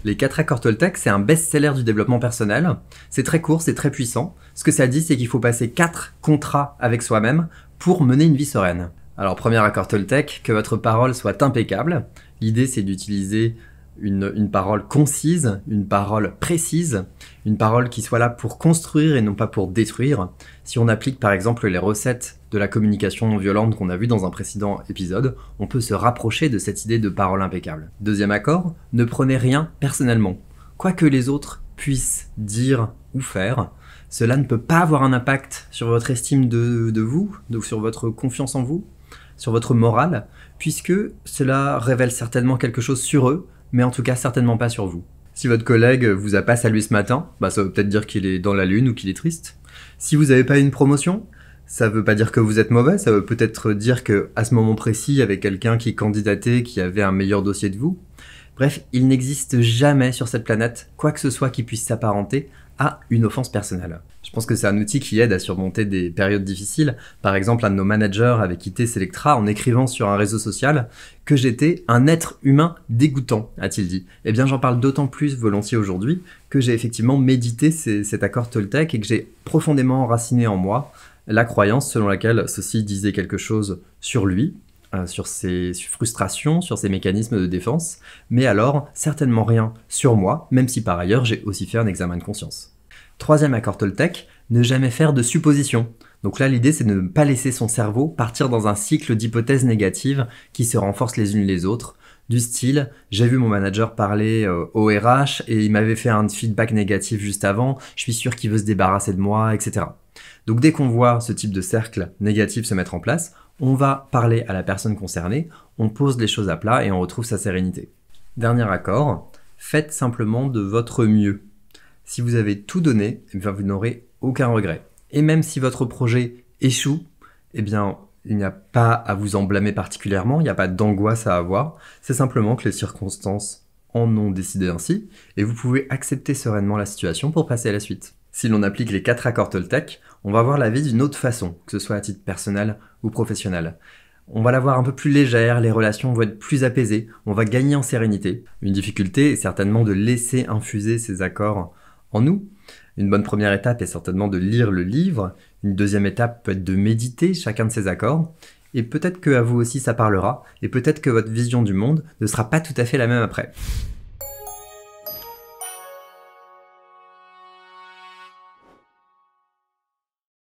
Les 4 accords Toltec, c'est un best-seller du développement personnel. C'est très court, c'est très puissant. Ce que ça dit, c'est qu'il faut passer 4 contrats avec soi-même pour mener une vie sereine. Alors, premier accord Toltec, que votre parole soit impeccable. L'idée, c'est d'utiliser une parole concise, une parole précise, une parole qui soit là pour construire et non pas pour détruire. Si on applique par exemple les recettes de la communication non violente qu'on a vu dans un précédent épisode, on peut se rapprocher de cette idée de parole impeccable. Deuxième accord, ne prenez rien personnellement. Quoi que les autres puissent dire ou faire, cela ne peut pas avoir un impact sur votre estime de vous, sur votre confiance en vous, sur votre morale, puisque cela révèle certainement quelque chose sur eux, mais en tout cas certainement pas sur vous. Si votre collègue vous a pas salué ce matin, ça veut peut-être dire qu'il est dans la lune ou qu'il est triste. Si vous n'avez pas eu une promotion, ça veut pas dire que vous êtes mauvais, ça veut peut-être dire que à ce moment précis, il y avait quelqu'un qui candidatait, qui avait un meilleur dossier de vous. Bref, il n'existe jamais sur cette planète quoi que ce soit qui puisse s'apparenter à une offense personnelle. Je pense que c'est un outil qui aide à surmonter des périodes difficiles. Par exemple, un de nos managers avait quitté Selectra en écrivant sur un réseau social que j'étais un être humain dégoûtant, a-t-il dit. Eh bien, j'en parle d'autant plus volontiers aujourd'hui que j'ai effectivement médité cet accord Toltec et que j'ai profondément enraciné en moi la croyance selon laquelle ceci disait quelque chose sur lui, sur ses frustrations, sur ses mécanismes de défense, mais alors certainement rien sur moi, même si par ailleurs j'ai aussi fait un examen de conscience. Troisième accord Toltec, ne jamais faire de suppositions. Donc là, l'idée, c'est de ne pas laisser son cerveau partir dans un cycle d'hypothèses négatives qui se renforcent les unes les autres, du style « j'ai vu mon manager parler au RH et il m'avait fait un feedback négatif juste avant, je suis sûr qu'il veut se débarrasser de moi, etc. » Donc dès qu'on voit ce type de cercle négatif se mettre en place, on va parler à la personne concernée, on pose les choses à plat et on retrouve sa sérénité. Dernier accord, faites simplement de votre mieux. Si vous avez tout donné, vous n'aurez aucun regret. Et même si votre projet échoue, il n'y a pas à vous en blâmer particulièrement, il n'y a pas d'angoisse à avoir, c'est simplement que les circonstances en ont décidé ainsi, et vous pouvez accepter sereinement la situation pour passer à la suite. Si l'on applique les 4 accords Toltec, on va voir la vie d'une autre façon, que ce soit à titre personnel ou professionnel. On va la voir un peu plus légère, les relations vont être plus apaisées, on va gagner en sérénité. Une difficulté est certainement de laisser infuser ces accords en nous. Une bonne première étape est certainement de lire le livre, une deuxième étape peut être de méditer chacun de ces accords, et peut-être qu'à vous aussi ça parlera, et peut-être que votre vision du monde ne sera pas tout à fait la même après.